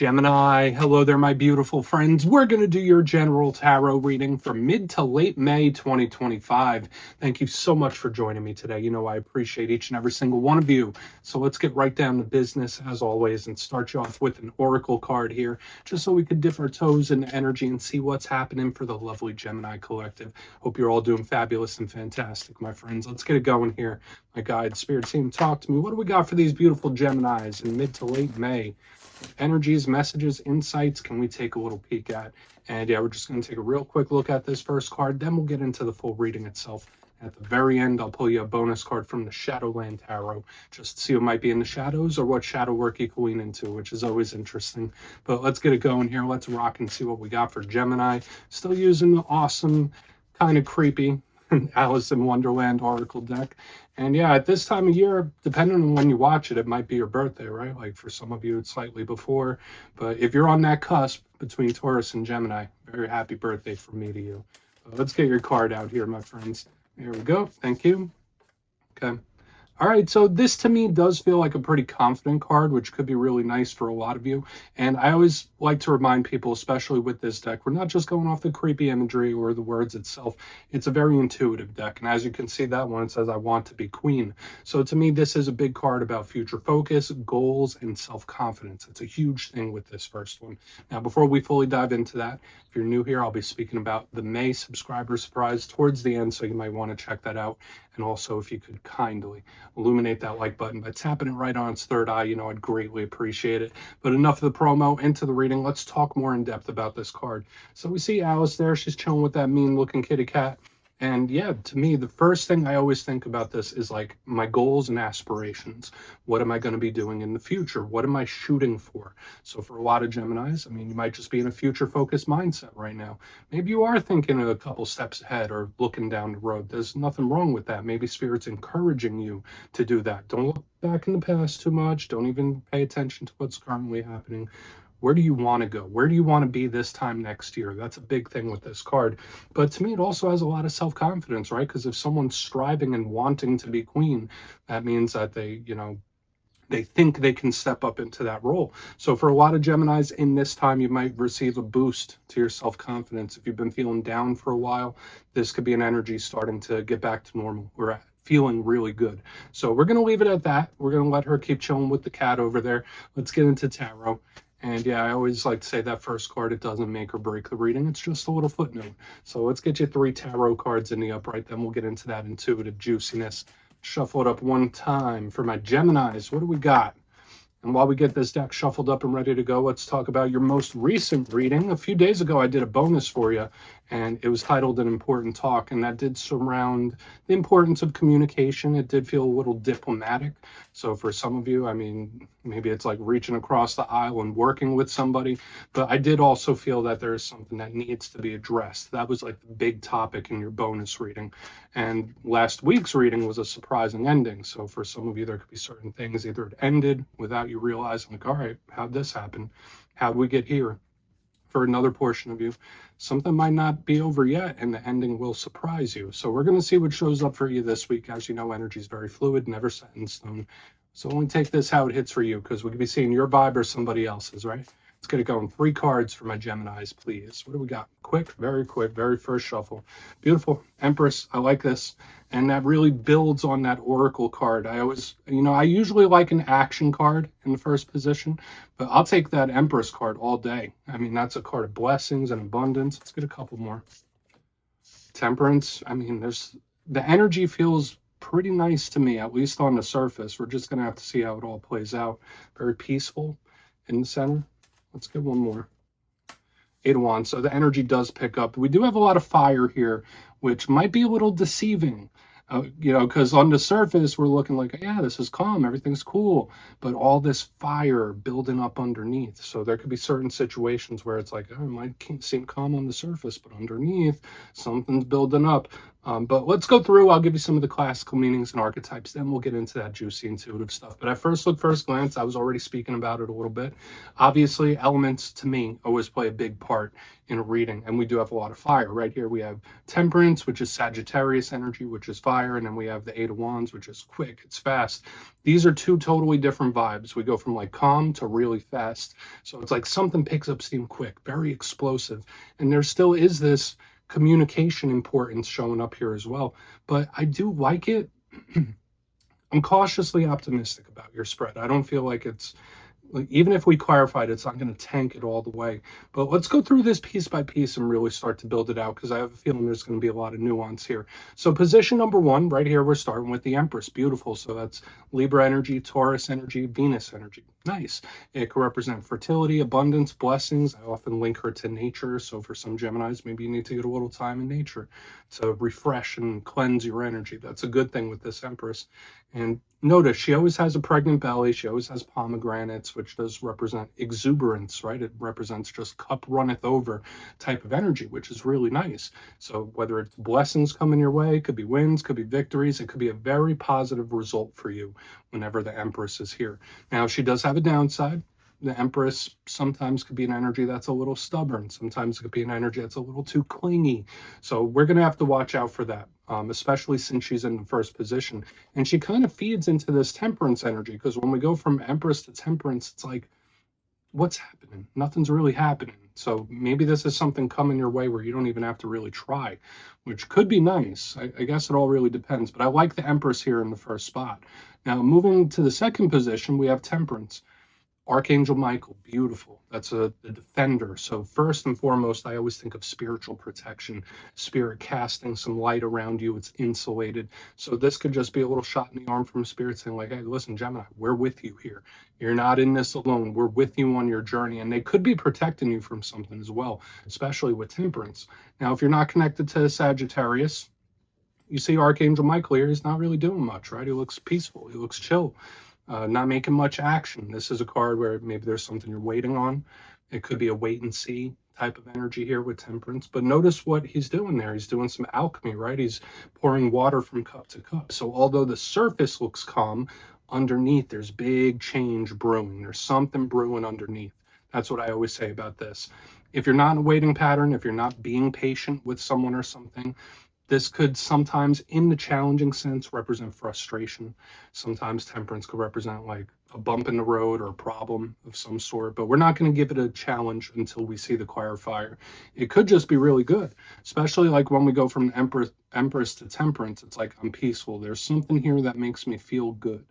Gemini, hello there, my beautiful friends. We're going to do your general tarot reading for mid to late May 2025. Thank you so much for joining me today. You know, I appreciate each and every single one of you. So let's get right down to business as always and start you off with an oracle card here, just so we could dip our toes in the energy and see what's happening for the lovely Gemini collective. Hope you're all doing fabulous and fantastic, my friends. Let's get it going here. My guide, spirit team, talk to me. What do we got for these beautiful Geminis in mid to late May? Energies, messages, insights can we take a little peek at? And yeah, we're just going to take a real quick look at this first card, then we'll get into the full reading itself. At the very end, I'll pull you a bonus card from the Shadowland Tarot, just to see what might be in the shadows or what shadow work you can lean into, which is always interesting. But let's get it going here. Let's rock and see what we got for Gemini. Still using the awesome, kind of creepy Alice in Wonderland Oracle deck. And yeah, at this time of year, depending on when you watch it, it might be your birthday, right? Like for some of you, it's slightly before. But if you're on that cusp between Taurus and Gemini, very happy birthday from me to you. Let's get your card out here, my friends. There we go. Thank you. Okay. All right, so this to me does feel like a pretty confident card, which could be really nice for a lot of you. And I always like to remind people, especially with this deck, we're not just going off the creepy imagery or the words itself. It's a very intuitive deck. And as you can see, that one, it says, I want to be queen. So to me, this is a big card about future focus, goals, and self-confidence. It's a huge thing with this first one. Now, before we fully dive into that, if you're new here, I'll be speaking about the May subscriber surprise towards the end, so you might want to check that out. And also, if you could kindly illuminate that like button by tapping it right on its third eye, you know, I'd greatly appreciate it. But enough of the promo, into the reading. Let's talk more in depth about this card. So we see Alice there. She's chilling with that mean looking kitty cat. And yeah, to me, the first thing I always think about this is like my goals and aspirations. What am I going to be doing in the future? What am I shooting for? So for a lot of Geminis, I mean, you might just be in a future focused mindset right now. Maybe you are thinking a couple steps ahead or looking down the road. There's nothing wrong with that. Maybe Spirit's encouraging you to do that. Don't look back in the past too much. Don't even pay attention to what's currently happening. Where do you want to go? Where do you want to be this time next year? That's a big thing with this card. But to me, it also has a lot of self-confidence, right? Because if someone's striving and wanting to be queen, that means that they, you know, they think they can step up into that role. So for a lot of Geminis in this time, you might receive a boost to your self-confidence. If you've been feeling down for a while, this could be an energy starting to get back to normal. We're feeling really good. So we're going to leave it at that. We're going to let her keep chilling with the cat over there. Let's get into tarot. And yeah, I always like to say that first card, it doesn't make or break the reading. It's just a little footnote. So let's get you 3 tarot cards in the upright. Then we'll get into that intuitive juiciness. Shuffle it up one time for my Geminis. What do we got? And while we get this deck shuffled up and ready to go, let's talk about your most recent reading. A few days ago, I did a bonus for you, and it was titled An Important Talk, and that did surround the importance of communication. It did feel a little diplomatic. So for some of you, I mean, maybe it's like reaching across the aisle and working with somebody, but I did also feel that there is something that needs to be addressed. That was like the big topic in your bonus reading. And last week's reading was a surprising ending. So for some of you, there could be certain things, either it ended without you realizing, like, all right, how'd this happen? How'd we get here? For another portion of you, something might not be over yet, and the ending will surprise you. So we're going to see what shows up for you this week. As you know, energy is very fluid, never set in stone. So only take this how it hits for you, because we could be seeing your vibe or somebody else's, right? Let's get it going. 3 cards for my Geminis, please. What do we got? Quick, very first shuffle. Beautiful. Empress, I like this. And that really builds on that Oracle card. I always, you know, I usually like an action card in the first position, but I'll take that Empress card all day. I mean, that's a card of blessings and abundance. Let's get a couple more. Temperance, I mean, the energy feels pretty nice to me, at least on the surface. We're just going to have to see how it all plays out. Very peaceful in the center. Let's get one more. 8 of Wands. So the energy does pick up. We do have a lot of fire here, which might be a little deceiving. You know, because on the surface, we're looking like, yeah, this is calm, everything's cool. But all this fire building up underneath. So there could be certain situations where it's like, oh, it might seem calm on the surface, but underneath, something's building up. But let's go through. I'll give you some of the classical meanings and archetypes. Then we'll get into that juicy intuitive stuff. But at first look, first glance, I was already speaking about it a little bit. Obviously, elements to me always play a big part in a reading. And we do have a lot of fire. Right here we have temperance, which is Sagittarius energy, which is fire. And then we have the Eight of Wands, which is quick. It's fast. These are two totally different vibes. We go from like calm to really fast. So it's like something picks up steam quick, very explosive. And there still is this communication importance showing up here as well. But I do like it. I'm cautiously optimistic about your spread. I don't feel like it's, like, even if we clarified, it's not going to tank it all the way. But let's go through this piece by piece and really start to build it out, because I have a feeling there's going to be a lot of nuance here. So position number one, right here, we're starting with the Empress. Beautiful. So that's Libra energy, Taurus energy, Venus energy. Nice. It can represent fertility, abundance, blessings. I often link her to nature. So for some Geminis, maybe you need to get a little time in nature to refresh and cleanse your energy. That's a good thing with this Empress. And notice she always has a pregnant belly. She always has pomegranates, which does represent exuberance, right? It represents just cup runneth over type of energy, which is really nice. So whether it's blessings coming your way, it could be wins, could be victories, it could be a very positive result for you whenever the Empress is here. Now, she does have a downside. The Empress sometimes could be an energy that's a little stubborn. Sometimes it could be an energy that's a little too clingy. So we're going to have to watch out for that, especially since she's in the first position. And she kind of feeds into this temperance energy, because when we go from Empress to temperance, it's like, what's happening? Nothing's really happening. So maybe this is something coming your way where you don't even have to really try, which could be nice. I guess it all really depends. But I like the Empress here in the first spot. Now, moving to the second position, we have temperance. Archangel Michael, beautiful. That's the defender. So first and foremost, I always think of spiritual protection, spirit casting some light around you. It's insulated. So this could just be a little shot in the arm from spirit saying like, hey, listen, Gemini, we're with you here. You're not in this alone. We're with you on your journey. And they could be protecting you from something as well, especially with temperance. Now, if you're not connected to Sagittarius, you see Archangel Michael here, he's not really doing much, right? He looks peaceful. He looks chill. Not making much action. This is a card where maybe there's something you're waiting on. It could be a wait and see type of energy here with temperance. But notice what he's doing there. He's doing some alchemy, right? He's pouring water from cup to cup. So although the surface looks calm, underneath there's big change brewing. There's something brewing underneath. That's what I always say about this. If you're not in a waiting pattern, if you're not being patient with someone or something, this could sometimes, in the challenging sense, represent frustration. Sometimes temperance could represent like a bump in the road or a problem of some sort, but we're not going to give it a challenge until we see the clarifier. It could just be really good, especially like when we go from Empress to temperance. It's like, I'm peaceful. There's something here that makes me feel good.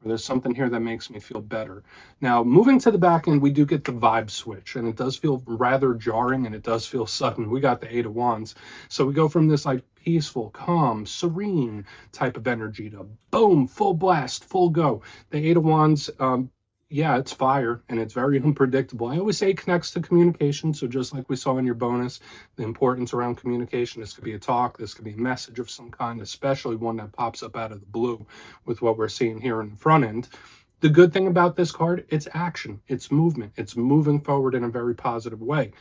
Or there's something here that makes me feel better. Now, moving to the back end, we do get the vibe switch, and it does feel rather jarring, and it does feel sudden. We got the Eight of Wands. So we go from this like peaceful, calm, serene type of energy to boom, full blast, full go. The Eight of Wands, yeah, it's fire, and it's very unpredictable. I always say it connects to communication. So just like we saw in your bonus, the importance around communication. This could be a talk. This could be a message of some kind, especially one that pops up out of the blue with what we're seeing here in the front end. The good thing about this card, it's action, it's movement, it's moving forward in a very positive way.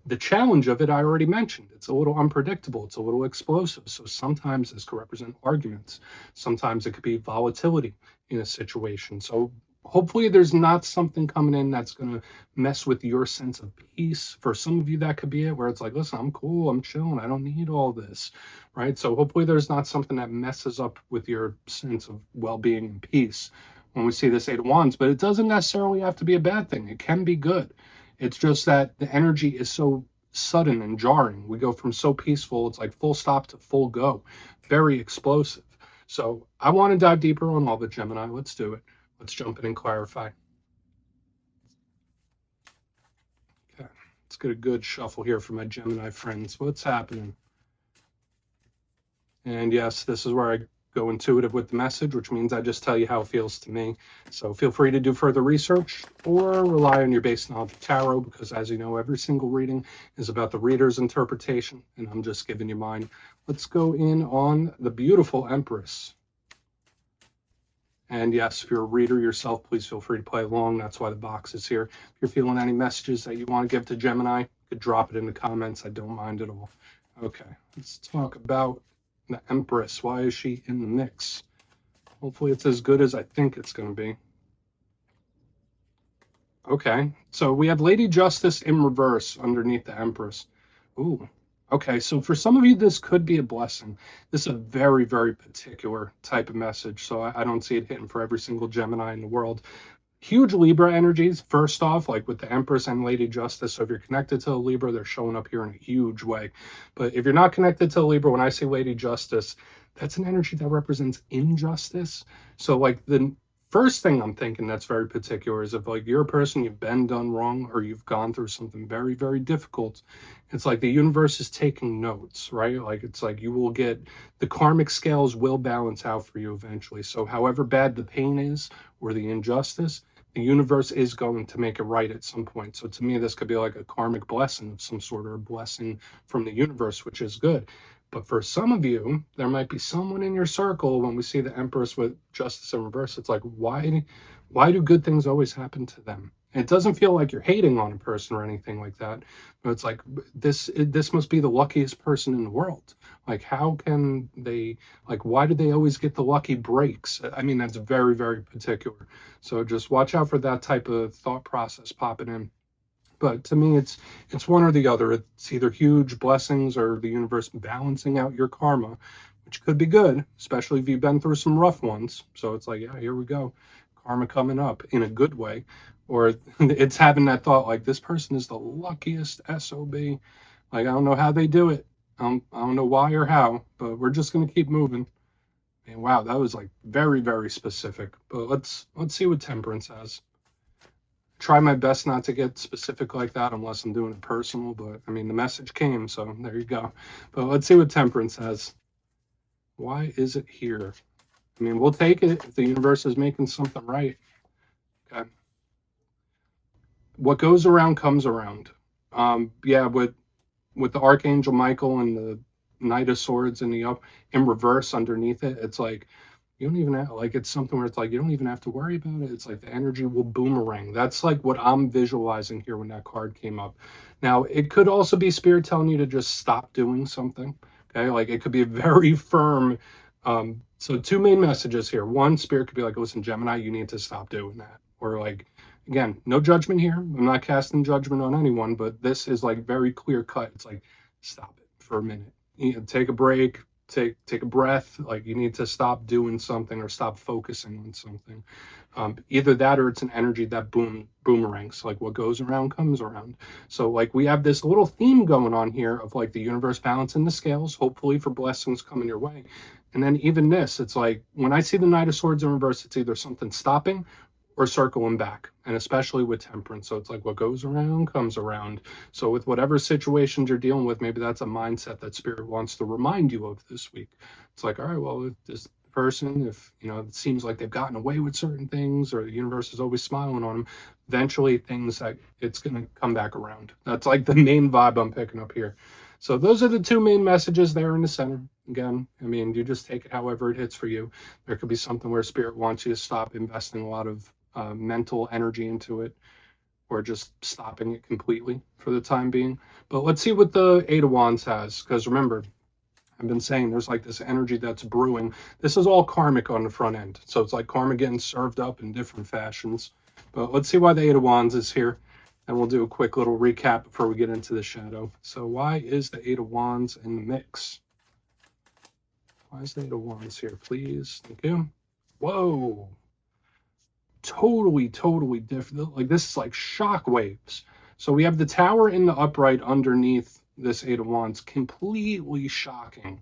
The challenge of it, I already mentioned, it's a little unpredictable, it's a little explosive. So sometimes this could represent arguments. Sometimes it could be volatility in a situation. So hopefully there's not something coming in that's going to mess with your sense of peace. For some of you, that could be it, where it's like, listen, I'm cool, I'm chilling, I don't need all this, right? So hopefully there's not something that messes up with your sense of well-being and peace when we see this Eight of Wands. But it doesn't necessarily have to be a bad thing. It can be good. It's just that the energy is so sudden and jarring. We go from so peaceful, it's like full stop to full go. Very explosive. So I want to dive deeper on all the Gemini. Let's do it. Let's jump in and clarify. Okay, let's get a good shuffle here for my Gemini friends. What's happening? And yes, this is where I go intuitive with the message, which means I just tell you how it feels to me. So feel free to do further research or rely on your base knowledge of tarot, because as you know, every single reading is about the reader's interpretation, and I'm just giving you mine. Let's go in on the beautiful Empress. And yes, if you're a reader yourself, please feel free to play along. That's why the box is here. If you're feeling any messages that you want to give to Gemini, you could drop it in the comments. I don't mind at all. Okay, let's talk about The Empress, why is she in the mix? Hopefully it's as good as I think it's going to be. Okay, so we have Lady Justice in reverse underneath the Empress. Ooh, okay, so for some of you, this could be a blessing. This is a very, very particular type of message, so I don't see it hitting for every single Gemini in the world. Huge Libra energies, first off, like with the Empress and Lady Justice. So if you're connected to the Libra, they're showing up here in a huge way. But if you're not connected to the Libra, when I say Lady Justice, that's an energy that represents injustice. So like the first thing I'm thinking that's very particular is if like you're a person, you've been done wrong or you've gone through something very, very difficult, it's like the universe is taking notes, right? Like it's like you will get, the karmic scales will balance out for you eventually. So however bad the pain is or the injustice, the universe is going to make it right at some point. So to me, this could be like a karmic blessing of some sort, or a blessing from the universe, which is good. But for some of you, there might be someone in your circle, when we see the Empress with Justice in reverse, it's like, why do good things always happen to them? And it doesn't feel like you're hating on a person or anything like that, but it's like, this must be the luckiest person in the world. Like, how can they, like, why do they always get the lucky breaks? I mean, that's very, very particular. So just watch out for that type of thought process popping in. But to me, it's one or the other. It's either huge blessings or the universe balancing out your karma, which could be good, especially if you've been through some rough ones. So it's like, yeah, here we go. Karma coming up in a good way. Or it's having that thought like, this person is the luckiest SOB. Like, I don't know how they do it. I don't know why or how, but we're just going to keep moving. And wow, that was like very, very specific. But let's see what Temperance has. Try my best not to get specific like that unless I'm doing it personal, but I mean, the message came, so there you go. But let's see what Temperance has. Why is it here? I mean, we'll take it if the universe is making something right. Okay. What goes around comes around. Yeah, with the Archangel Michael and the Knight of Swords in reverse underneath it, it's like, you don't even have, like, it's something where it's like, you don't even have to worry about it. It's like the energy will boomerang. That's like what I'm visualizing here when that card came up. Now, it could also be Spirit telling you to just stop doing something. Okay, like it could be a very firm. So two main messages here. One, Spirit could be like, listen, Gemini, you need to stop doing that. Or like, again, no judgment here. I'm not casting judgment on anyone, but this is like very clear cut. It's like, stop it for a minute. You know, take a break. Take a breath. Like, you need to stop doing something or stop focusing on something. Either that or it's an energy that boomerangs. Like, what goes around comes around. So like, we have this little theme going on here of like the universe balancing the scales, hopefully for blessings coming your way. And then even this, it's like, when I see the Knight of Swords in reverse, it's either something stopping or circling back, and especially with Temperance. So it's like, what goes around comes around. So with whatever situations you're dealing with, maybe that's a mindset that Spirit wants to remind you of this week. It's like, all right, well, if this person, if, you know, it seems like they've gotten away with certain things, or the universe is always smiling on them, eventually things that it's going to come back around. That's like the main vibe I'm picking up here. So those are the two main messages there in the center. Again, I mean, you just take it however it hits for you. There could be something where Spirit wants you to stop investing a lot of mental energy into it, or just stopping it completely for the time being. But let's see what the Eight of Wands has, because remember, I've been saying there's like this energy that's brewing. This is all karmic on the front end, so it's like karma getting served up in different fashions. But let's see why the Eight of Wands is here, and we'll do a quick little recap before we get into the shadow. So why is the Eight of Wands in the mix? Why is the Eight of Wands here, please? Thank you. Whoa. Totally different. Like, this is like shock waves. So we have the Tower in the upright underneath this Eight of Wands, completely shocking,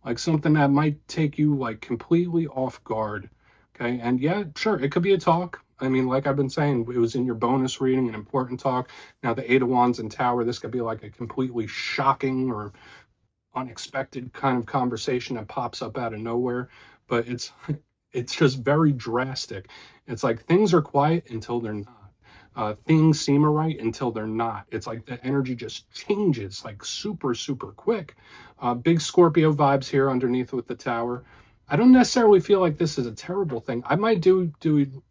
like something that might take you like completely off guard. Okay, and yeah, sure, it could be a talk. I mean, like I've been saying, it was in your bonus reading, an important talk. Now the Eight of Wands and Tower, this could be like a completely shocking or unexpected kind of conversation that pops up out of nowhere, but it's just very drastic. It's like things are quiet until they're not. Things seem right until they're not. It's like the energy just changes like super quick. Big Scorpio vibes here underneath with the Tower. I don't necessarily feel like this is a terrible thing. I might do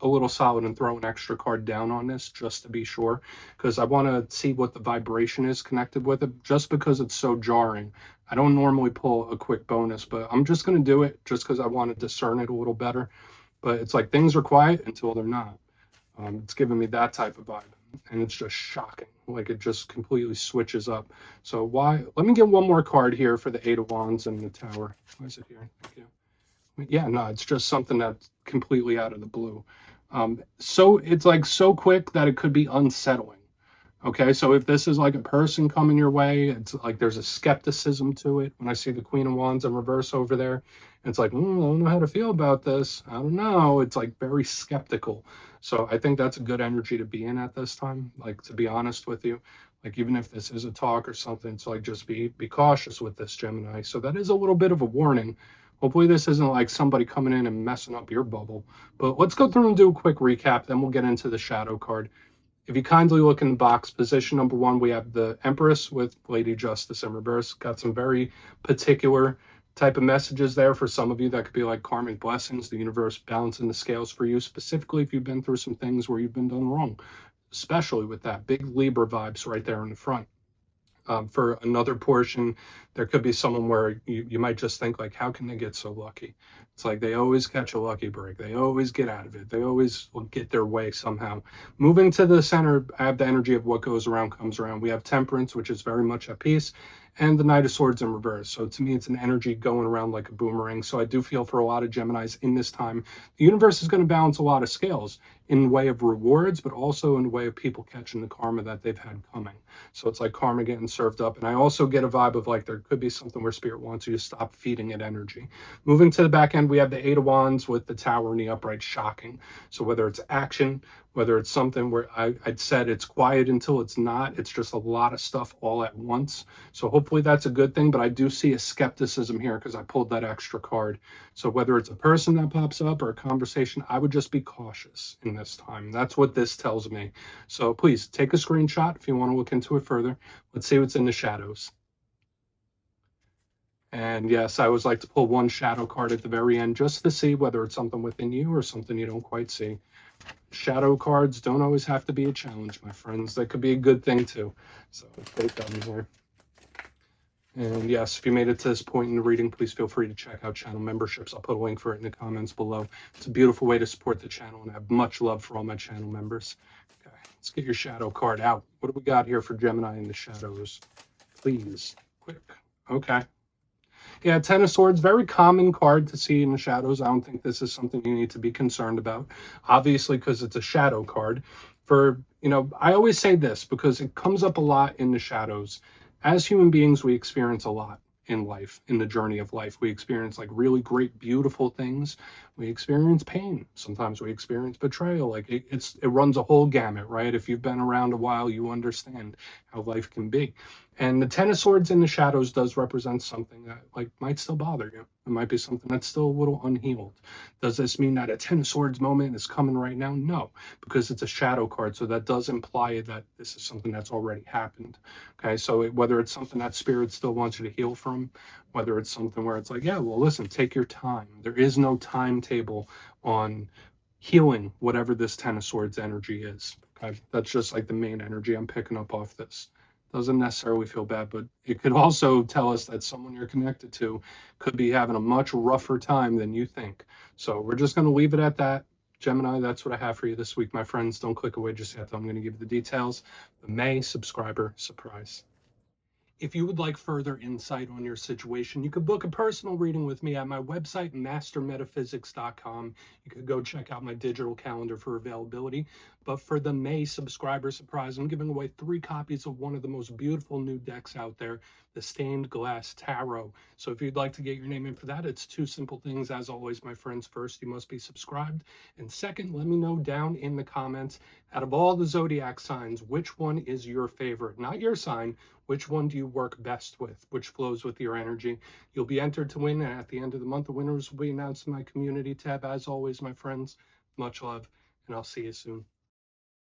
a little solid and throw an extra card down on this just to be sure, because I want to see what the vibration is connected with it, just because it's so jarring. I don't normally pull a quick bonus, but I'm just going to do it just because I want to discern it a little better. But it's like things are quiet until they're not. It's giving me that type of vibe, and it's just shocking. Like it just completely switches up. So why? Let me get one more card here for the Eight of Wands and the Tower. Why is it here? Thank you. Yeah, no, it's just something that's completely out of the blue. So it's like so quick that it could be unsettling. Okay, so if this is like a person coming your way, it's like there's a skepticism to it. When I see the Queen of Wands in reverse over there, it's like, I don't know how to feel about this. I don't know. It's like very skeptical. So I think that's a good energy to be in at this time. Like, to be honest with you, like even if this is a talk or something, it's like just be cautious with this, Gemini. So that is a little bit of a warning. Hopefully this isn't like somebody coming in and messing up your bubble. But let's go through and do a quick recap, then we'll get into the shadow card. If you kindly look in the box, position number 1, we have the Empress with Lady Justice in reverse. Got some very particular type of messages there for some of you. That could be like karmic blessings, the universe balancing the scales for you, specifically if you've been through some things where you've been done wrong, especially with that big Libra vibes right there in the front. For another portion, there could be someone where you might just think like, how can they get so lucky? It's like they always catch a lucky break. They always get out of it. They always will get their way somehow. Moving to the center, I have the energy of what goes around comes around. We have Temperance, which is very much at peace, and the Knight of Swords in reverse. So to me, it's an energy going around like a boomerang. So I do feel for a lot of Geminis in this time, the universe is going to balance a lot of scales in way of rewards, but also in way of people catching the karma that they've had coming. So it's like karma getting served up. And I also get a vibe of like there could be something where Spirit wants you to stop feeding it energy. Moving to the back end, we have the Eight of Wands with the Tower and the upright, shocking. So whether it's action, whether it's something where I'd said it's quiet until it's not, it's just a lot of stuff all at once. So hopefully that's a good thing, but I do see a skepticism here because I pulled that extra card. So whether it's a person that pops up or a conversation, I would just be cautious in this time. That's what this tells me. So please take a screenshot if you want to look into it further. Let's see what's in the shadows. And yes, I always like to pull one shadow card at the very end just to see whether it's something within you or something you don't quite see. Shadow cards don't always have to be a challenge, my friends. That could be a good thing too. So take them here. And yes, if you made it to this point in the reading, please feel free to check out channel memberships. I'll put a link for it in the comments below. It's a beautiful way to support the channel, and I have much love for all my channel members. Okay, let's get your shadow card out. What do we got here for Gemini in the shadows? Please, quick. Okay. Yeah, Ten of Swords, very common card to see in the shadows. I don't think this is something you need to be concerned about, obviously, because it's a shadow card. I always say this because it comes up a lot in the shadows. As human beings, we experience a lot in life, in the journey of life. We experience like really great, beautiful things. We experience pain. Sometimes we experience betrayal. Like it runs a whole gamut, right? If you've been around a while, you understand how life can be. And the Ten of Swords in the shadows does represent something that like might still bother you. It might be something that's still a little unhealed. Does this mean that a Ten of Swords moment is coming right now? No, because it's a shadow card. So that does imply that this is something that's already happened. Okay, so whether it's something that Spirit still wants you to heal from, whether it's something where it's like, yeah, well, listen, take your time. There is no timetable on healing whatever this Ten of Swords energy is. Okay, that's just like the main energy I'm picking up off this. Doesn't necessarily feel bad, but it could also tell us that someone you're connected to could be having a much rougher time than you think. So we're just going to leave it at that. Gemini, that's what I have for you this week, my friends. Don't click away just yet. I'm going to give you the details. The May subscriber surprise. If you would like further insight on your situation, you could book a personal reading with me at my website, mastermetaphysics.com. You could go check out my digital calendar for availability. But for the May subscriber surprise, I'm giving away 3 copies of one of the most beautiful new decks out there, the Stained Glass Tarot. So if you'd like to get your name in for that, it's 2 simple things. As always, my friends, first, you must be subscribed. And second, let me know down in the comments, out of all the zodiac signs, which one is your favorite? Not your sign. Which one do you work best with? Which flows with your energy? You'll be entered to win, and at the end of the month, the winners will be announced in my community tab. As always, my friends, much love, and I'll see you soon.